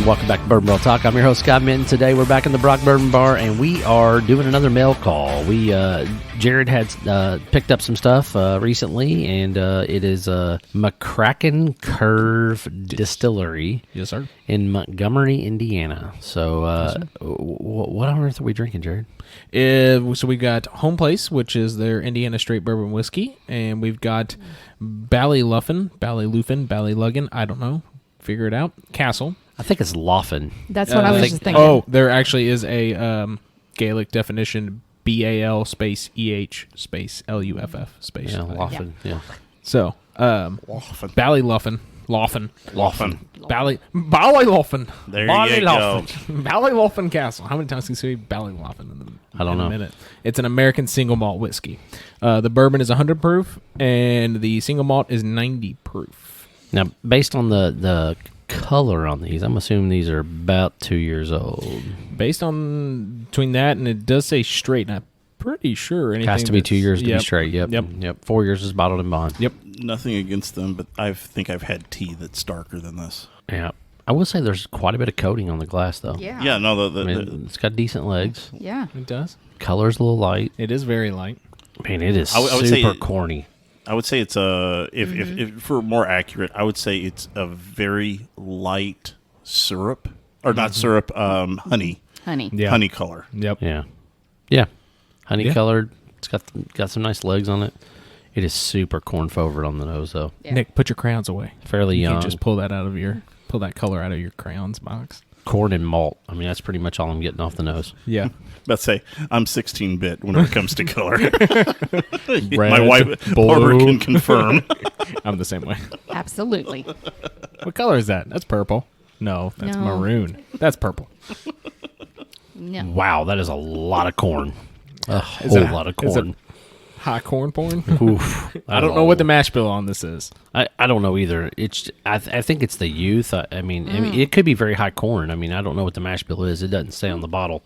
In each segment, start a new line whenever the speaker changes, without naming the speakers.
and welcome back to Bourbon Barrel Talk. I'm your host, Scott Minton. Today we're back in the Brock Bourbon Bar, and we are doing another mail call. Jared had picked up some stuff recently, and it is McCracken Curve Distillery.
Yes, sir.
In Montgomery, Indiana. So
Yes,
what on earth are we drinking, Jared?
So we got Homeplace, which is their Indiana straight bourbon whiskey, and we've got Ballyloughan, I don't know. Figure it out. Castle.
I think it's Loffen.
That's what I was just thinking.
Oh, there actually is a Gaelic definition, BAL space EH space LUFF space.
Yeah, Loffen. Yeah.
So, Ballyloughan.
Loffen.
Ballyloughan.
There you go.
Ballyloughan Castle. How many times can you say Ballyloughan
I don't know.
a minute? It's an American single malt whiskey. The bourbon is 100 proof, and the single malt is 90 proof.
Now, based on the color on these, I'm assuming these are about 2 years old.
Based on between that, and it does say straight, and I'm pretty sure anything
Has to be 2 years to be straight. Yep.
Yep.
4 years is bottled and bond.
Yep.
Nothing against them, but I think I've had tea that's darker than this.
Yeah. I will say there's quite a bit of coating on the glass, though.
Yeah.
Yeah, no,
It's got decent legs.
Yeah.
It does.
Color's a little light.
It is very light.
Man, it is
I would
super
say-
corny.
I would say it's if for more accurate, I would say it's a very light syrup, or not syrup, honey.
Honey.
Yeah.
Honey color.
Yep.
Yeah. Yeah. Honey colored. It's got some nice legs on it. It is super corn forward on the nose, though.
Yeah.
Nick, put your crayons away.
Fairly
You
young.
can't just pull that color out of your crayons box.
Corn and malt. I mean, that's pretty much all I'm getting off the nose.
Yeah.
Let's say I'm 16-bit when it comes to color.
Red,
My wife
blue.
Barbara can confirm.
I'm the same way.
Absolutely.
What color is that? That's purple. No, that's
No.
maroon. That's purple.
No.
Wow, that is a lot of corn. A
Is
whole
it-
lot of
is it-
corn.
High corn porn?
Oof.
I don't know what the mash bill on this is.
I don't know either. It's I think it's the youth. I mean, it could be very high corn. I mean, I don't know what the mash bill is. It doesn't say on the bottle,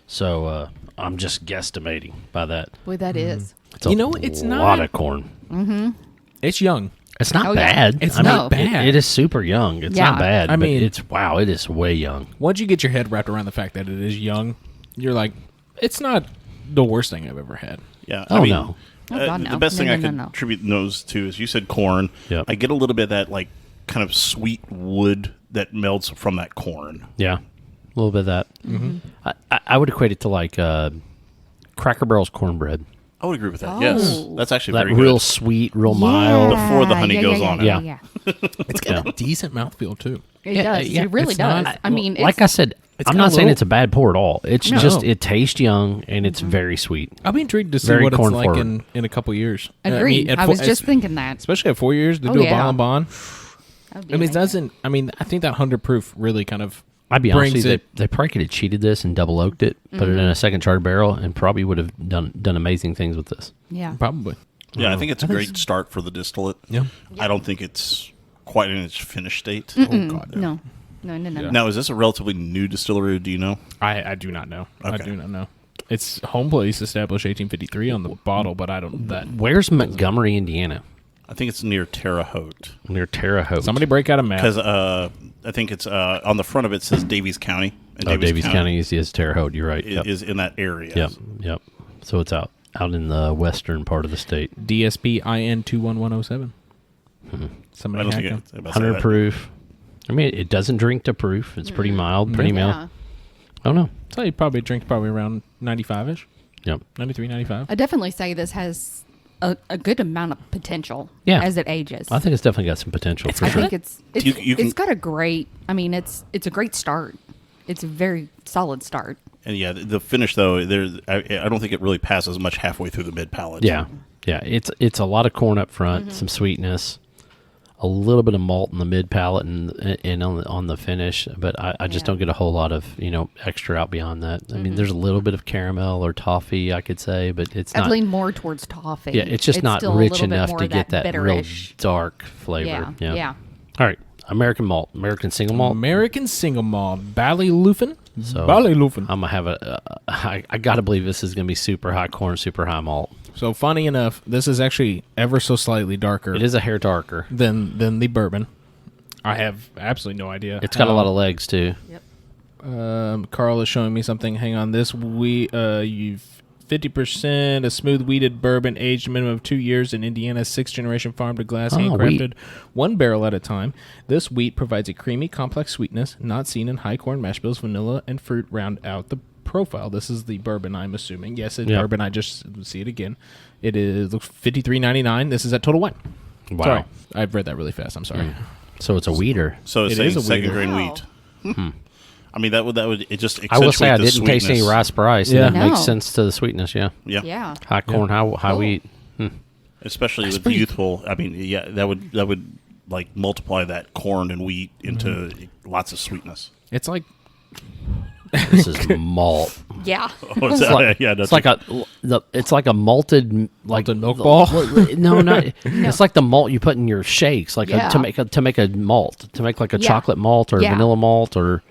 so I'm just guesstimating by that.
Boy, that is.
It's a
It's not-
lot of corn.
It's young.
It's not
Oh, yeah.
bad.
It's
I mean,
not bad.
It is super young. It's
Yeah.
not bad.
I
but
mean-
it is way young.
Once you get your head wrapped around the fact that it is young, you're like, it's not the worst thing I've ever had.
Yeah.
Oh,
I mean,
no.
Oh, God, no.
The best
No,
thing
no,
I
no,
could
no.
attribute those to is you said corn.
Yep.
I get a little bit of that like kind of sweet wood that melts from that corn.
Yeah, a little bit of that. I would equate it to like Cracker Barrel's cornbread.
I would agree with that.
Oh.
Yes, that's actually
That
very
real
good.
sweet, real mild.
Before the honey goes on it.
Yeah.
It's got a decent mouthfeel, too.
It
Yeah,
does.
yeah,
It really
it's
does.
not-
I mean,
Like I said,
it's
I'm
got
not
a
saying
little-
it's a bad pour at all. It's
No.
just it tastes young and it's very sweet.
I'll be intrigued to see
Very
what it's
corn
like
forward.
in a couple years.
agreed.
at
I
four-
was just thinking that.
Especially at 4 years to
Oh,
do a
yeah.
bottle and bond.
That would be
I mean, it
amazing.
doesn't. I think that 100 proof really kind of
I'd be honest
brings
with you,
it.
they probably could have cheated this and double oaked it, put it in a second charred barrel, and probably would have done amazing things with this.
Yeah.
Probably.
Yeah, I think it's a great start for the distillate.
Yeah.
I don't think it's quite in its finished state.
Oh God.
No. No.
Now, is this a relatively new distillery? Do you know?
I do not know. I
Okay.
do not know. It's Homeplace established 1853 on the bottle, but I don't that.
Where's Montgomery, Indiana?
I think it's near Terre Haute.
Near Terre Haute.
Somebody break out a map.
Because I think it's on the front of it says Davies County. And
Davies County is Terre Haute. You're right. Yep.
is in that area.
Yep. So it's out in the western part of the state.
DSP IN 21107.
I
Somebody
don't
hack
think
him.
it's about to say
100
that.
proof. I mean, it doesn't drink to proof. It's pretty mild, pretty mild.
Yeah.
I don't know.
So you probably drink around 95ish,
Yep.
93, 95.
I definitely say this has a good amount of potential
Yeah.
as it ages.
I think it's definitely got some potential for
I
sure.
think it's
You can-
it's got a great. I mean, it's a great start. It's a very solid start.
And yeah, the finish though, I don't think it really passes much halfway through the mid palate.
Yeah. It's a lot of corn up front, some sweetness, a little bit of malt in the mid palate and on the finish, but I just
Yeah.
don't get a whole lot of extra out beyond that. I mean, there's a little bit of caramel or toffee, I could say, but it's
I'd
not.
lean more towards toffee.
Yeah, it's just not
still a
rich
little bit
enough
more
to
of
get that real
bitterish.
dark flavor.
Yeah.
All right, American malt, American single malt.
American Single Malt, Ballyloughan.
So
Ballyloughan.
I'm gonna have I gotta believe this is gonna be super high corn, super high malt.
So funny enough, this is actually ever so slightly darker
It is a hair darker.
than the bourbon. I have absolutely no idea.
It's got a lot of legs too.
Yep.
Carl is showing me something. Hang on. This you've 50% a smooth wheated bourbon aged a minimum of 2 years in Indiana, 6th generation farm to glass, handcrafted, 1 barrel at a time. This wheat provides a creamy, complex sweetness not seen in high corn mash bills. Vanilla and fruit round out the profile. This is the bourbon, I'm assuming. Yes, it's bourbon. I just see it again. It is looks $53.99. This is at Total Wine.
Wow.
Sorry, I've read that really fast. I'm sorry.
So it's a weeder.
So it's
It is a
second
weeder.
grain
Wow.
wheat. I mean, that would it just
I will
accentuate
say I
the
didn't taste any
sweetness.
raspberry.
Yeah.
That makes
No.
sense to the sweetness. Yeah.
Yeah.
High corn, high wheat.
Especially with the youthful. I mean, yeah, that would like multiply that corn and wheat into lots of sweetness.
It's like
This is malt.
Yeah.
Oh, is that,
Like-
yeah,
It's like a malted
Malted milk ball?
No, not. It's like the malt you put in your shakes, like
Yeah.
to make a malt, to make like a
Yeah.
chocolate malt or
Yeah.
vanilla malt or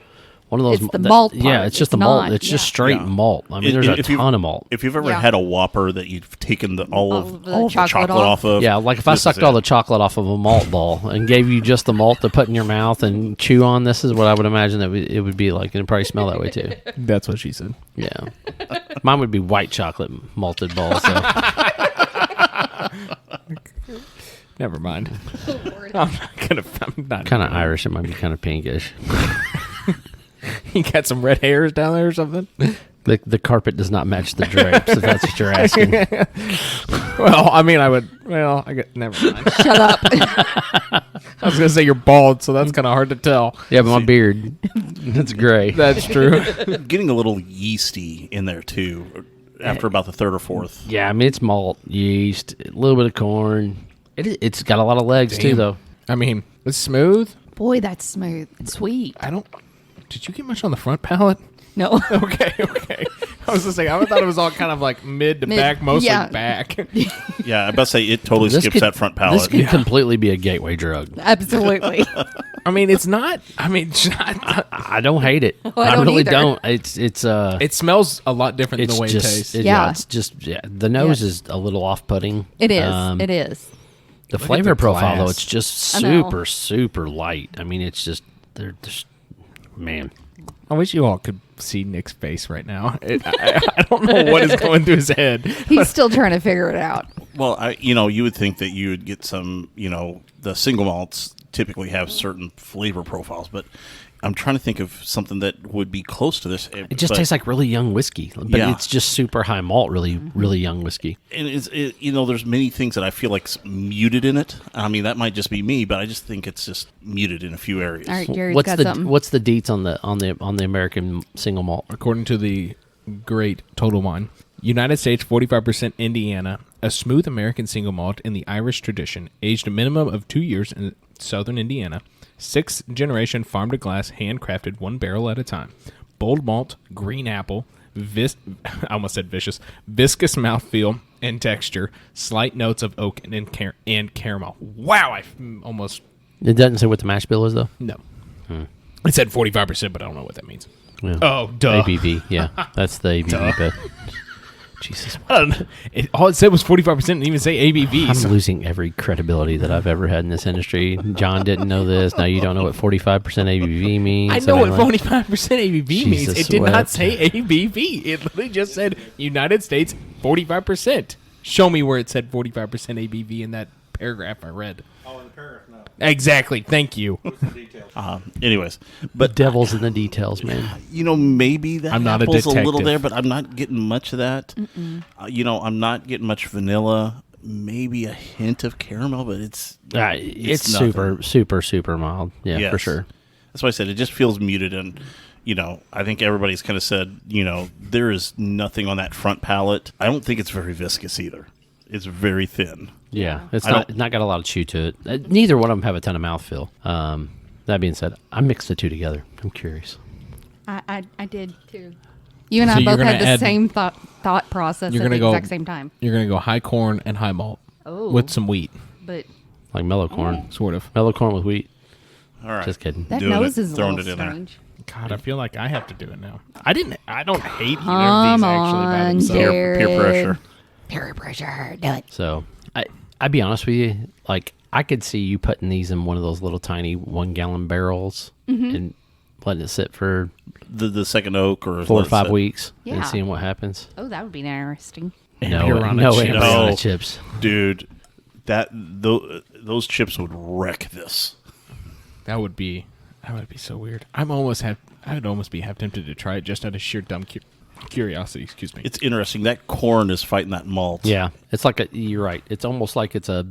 one of those.
It's the malt
Yeah,
part.
it's just
It's
the malt.
not-
It's just
yeah.
straight
Yeah.
malt. I mean, there's a
If you've-
ton of malt.
If you've ever
Yeah.
had a Whopper that you've taken all of the chocolate off of,
Yeah, like if I
this is
sucked
it.
all the chocolate off of a malt ball and gave you just the malt to put in your mouth and chew on, this is what I would imagine that it would be like, and it'd probably smell that way too.
that's what she said.
Yeah, mine would be white chocolate malted balls. So.
Never mind. I'm not
Kind of Irish. It might be kind of pinkish.
You got some red hairs down there or something?
The carpet does not match the drapes. If that's what you're asking.
Well, I mean, I get never mind.
Shut up.
I was gonna say you're bald, so that's kind of hard to tell.
Yeah, but my beard, it's gray.
That's true.
getting a little yeasty in there too. After about the third or fourth,
Yeah, I mean it's malt, yeast, a little bit of corn. It's got a lot of legs too,
Damn.
though.
I mean, it's smooth.
Boy, that's smooth. It's sweet.
Did you get much on the front palate?
No.
Okay. I was just saying, I thought it was all kind of like mid to back, mostly
yeah.
back.
yeah, I about to say it totally
This
skips
could-
that front
This
palate.
could completely be a gateway drug.
Absolutely.
I mean, it's not. I mean, it's not,
I don't hate it.
I don't
really
either.
don't. It's
it smells a lot different than
it's
the way
just
it tastes.
Yeah.
it's just the nose
Yeah.
is a little off-putting.
It is.
Um,
It is.
The
Look at
flavor
the
profile though,
glass.
it's just
I know.
super light. I mean, it's just they're just man.
I wish you all could see Nick's face right now. I don't know what is going through his head.
He's still trying to figure it out.
Well, you would think that you would get some, the single malts typically have certain flavor profiles, but I'm trying to think of something that would be close to this.
It just tastes like really young whiskey, but
Yeah.
it's just super high malt, really young whiskey.
And there's many things that I feel like's muted in it. I mean, that might just be me, but I just think it's just muted in a few areas.
All right, Jared's
What's
got
the
something.
what's the deets on the American single malt?
According to the great Total Wine, United States 45% Indiana, a smooth American single malt in the Irish tradition, aged a minimum of 2 years in southern Indiana, 6th generation farm to glass, handcrafted 1 barrel at a time. Bold malt, green apple, I almost said vicious, viscous mouthfeel and texture, slight notes of oak and caramel. Wow, I almost
It doesn't say what the mash bill is though.
no. It said 45%, but I don't know what that means.
Yeah.
Oh, duh.
ABV, yeah, that's the ABV bit. Jesus,
All it said was 45%. Didn't even say ABV.
I'm
so-
losing every credibility that I've ever had in this industry. John didn't know this. Now you don't know what 45% ABV means.
I know what
mean, like,
45% ABV means.
Jesus
It did not
wept.
say ABV. It literally just said United States 45%. Show me where it said 45% ABV in that paragraph I read.
Oh, in the paragraph, no.
Exactly. Thank you.
Anyways,
the
but
devil's in the details, man.
maybe that
I'm not a
apple's a little
detective.
there, but I'm not getting much of that. I'm not getting much vanilla. Maybe a hint of caramel, but it's
It's
nothing.
super mild. Yeah,
Yes.
for sure.
That's why I said it just feels muted, and I think everybody's kind of said there is nothing on that front palate. I don't think it's very viscous either. It's very thin.
Yeah, it's
I
not got a lot of chew to it. Neither one of them have a ton of mouthfeel. That being said, I mixed the two together. I'm curious.
I did too. You and
So
I
you're
both
gonna
had the
add-
same thought process
You're
at the
gonna go-
exact same time.
You're going to go high corn and high malt
Oh.
with some wheat,
But
Like mellow corn.
sort of.
Mellow corn with wheat.
All right,
Just kidding.
that
Doing
nose
it,
is a
throwing
little
it in there.
strange.
God, I feel like I have to do it now. I don't hate either
Come
of these actually by
on,
themselves.
Jared.
peer pressure.
Peer pressure. Do it.
So I'd be honest with you. Like I could see you putting these in one of those little tiny 1 gallon barrels and letting it sit for
The second oak or
4 or
let it
5
sit.
weeks
Yeah.
and seeing what happens.
Oh, that would be interesting.
No,
Ambierana
no
chips.
Ambierana
No.
chips.
Dude, those chips would wreck this.
That would be so weird. I would almost be half tempted to try it just out of sheer dumb curiosity. Excuse me.
It's interesting. That corn is fighting that malt.
Yeah, it's like you're right. It's almost like it's a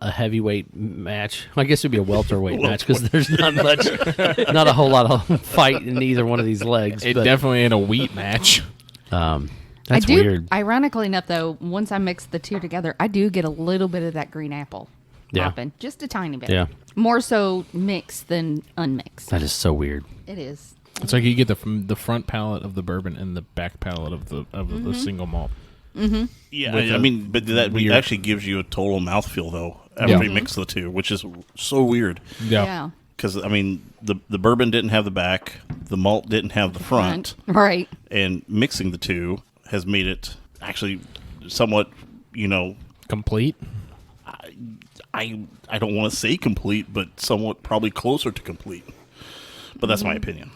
heavyweight match. I guess it'd be a welterweight match because there's not a whole lot of fight in either one of these legs.
It
but,
definitely ain't a wheat match.
that's
I do,
weird.
Ironically enough, though, once I mix the two together, I do get a little bit of that green apple
Yeah.
popping. Just a tiny bit.
Yeah.
More so mixed than unmixed.
That is so weird.
It is.
It's like you get the front palate of the bourbon and the back palate of the single malt.
Yeah,
With
I
a
mean, but that
weird-
actually gives you a total mouthfeel, though, after you mix the two, which is so weird.
Yeah.
Because, I mean, the bourbon didn't have the back, the malt didn't have the front,
Right.
and mixing the two has made it actually somewhat,
Complete.
I don't want to say complete, but somewhat probably closer to complete. But that's my opinion.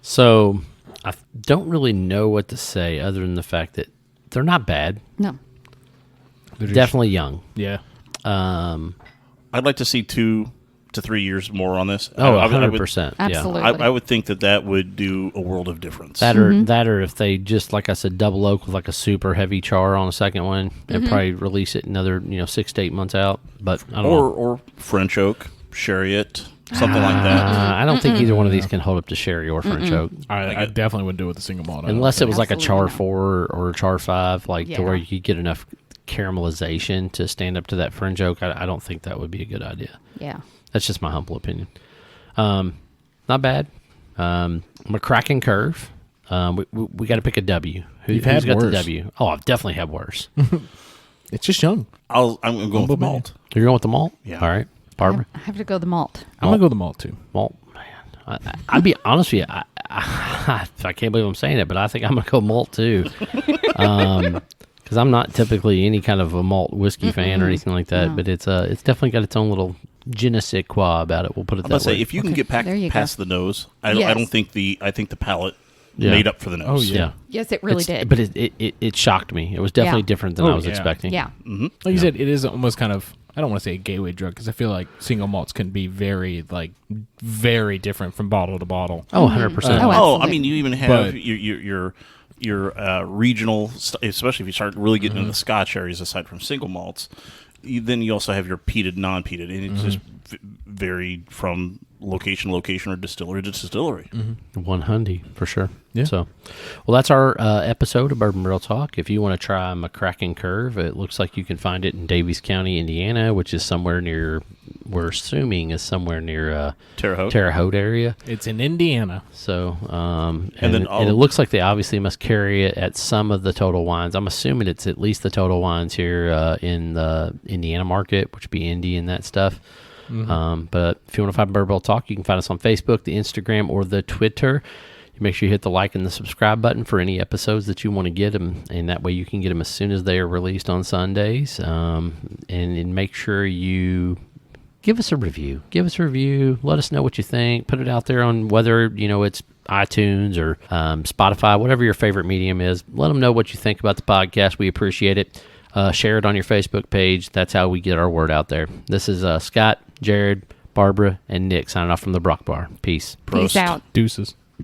So I don't really know what to say other than the fact that they're not bad.
No.
They're just-
Definitely young.
Yeah.
I'd like to see 2 to 3 years more on this.
Oh,
I would-
100%. Yeah.
Absolutely.
I would think that would do a world of difference.
That or if they just, like I said, double oak with like a super heavy char on the second one and probably release it another 6 to 8 months out. But I don't know.
or French oak, sherry it, something like that.
I don't think either one of these can hold up to sherry or French oak.
I definitely wouldn't do it with a single malt. I don't
Unless it
think.
was like a char
Absolutely
4 or a char 5, like to
Yeah.
where you could get enough caramelization to stand up to that French oak. I don't think that would be a good idea.
Yeah.
That's just my humble opinion. Not bad. McCracken Curve. We got to pick a W.
You've
Who's
had
got the
worse.
W? Oh, I've definitely had worse.
It's just young.
I'm going with malt.
You're going with the malt?
Yeah.
All right. Barbara?
I have to go the malt.
I'm gonna go with the malt too.
Malt. Man. I'd be honest with you. I can't believe I'm saying it, but I think I'm going to go malt too. Because I'm not typically any kind of a malt whiskey fan or anything like that, but it's definitely got its own little je ne sais quoi about it. We'll put it
I'm
that
about to
way.
say, if you can get
there you go.
past the nose, I
Yes.
don't think I think the palate
Yeah.
made up for the nose.
Oh, yeah.
yeah.
Yes, it really
It's-
did.
But it shocked me. It was definitely
Yeah.
different than
Oh,
I was
yeah.
expecting.
yeah.
Mm-hmm.
Like you said, it is almost kind of, I don't want to say a gateway drug because I feel like single malts can be very different from bottle to bottle.
Oh, 100%.
Oh,
I
absolutely.
mean, you even have
But-
your regional, especially if you start really getting into the Scotch areas aside from single malts. Then you also have your peated, non-peated, and it just varied from location to location or distillery to distillery.
100 for sure.
Yeah.
So, well, that's our episode of Bourbon Barrel Talk. If you want to try McCracken Curve, it looks like you can find it in Davies County, Indiana, which is somewhere near, we're assuming is somewhere near
Terre Haute.
Terre Haute area.
It's in Indiana.
So,
And then
and it looks like they obviously must carry it at some of the Total Wines. I'm assuming it's at least the Total Wines here in the Indiana market, which would be Indy and that stuff. But if you want to find Bourbon Barrel Talk, you can find us on Facebook, the Instagram, or the Twitter. Make sure you hit the like and the subscribe button for any episodes that you want to get them, and that way you can get them as soon as they are released on Sundays. And make sure you give us a review. Give us a review. Let us know what you think. Put it out there on whether it's iTunes or Spotify, whatever your favorite medium is. Let them know what you think about the podcast. We appreciate it. Share it on your Facebook page. That's how we get our word out there. This is Scott, Jared, Barbara, and Nick signing off from the Brock Bar. Peace.
Peace out.
Deuces.